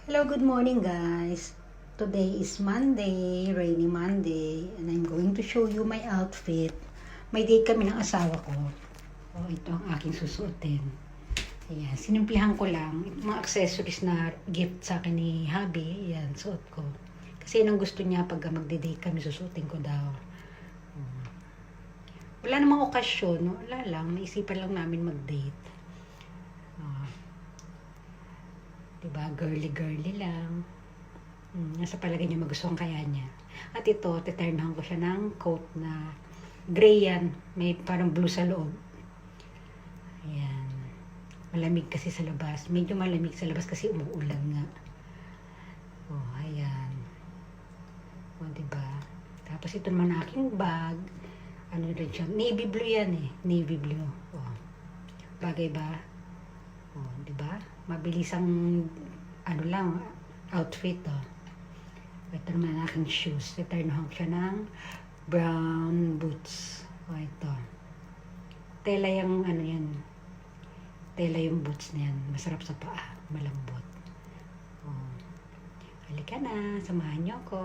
Hello, good morning guys. Today is Monday, rainy Monday, and I'm going to show you my outfit. May date kami ng asawa ko. Oh, ito ang aking susuotin. Ayan, sinimplihan ko lang. Mga accessories na gift sa akin ni hubby, ayan, suot ko. Kasi yun ang gusto niya pag magde-date kami, susuotin ko daw. Wala namang okasyon, no? Wala lang, naisipan lang namin mag-date. Diba, girly-girly lang. Nasa palagay niya magustuhan kaya niya. At ito, titurnahan ko siya ng coat na gray yan. May parang blue sa loob. Ayan. Malamig kasi sa labas. Medyo malamig sa labas kasi umuulan nga. Oh, ayan. O, diba? Tapos ito naman aking bag. Ano rin siya? Navy blue yan eh. Navy blue. Oh. Bagay ba? Oh, diba? Mabilis ang ano lang, outfit oh. Ito naman ang aking shoes. Titurnahan ko siya ng brown boots. O ito. Tela yung ano yan. Tela yung boots na yan. Masarap sa paa. Malambot. Oh. Halika na. Samahan niyo ako.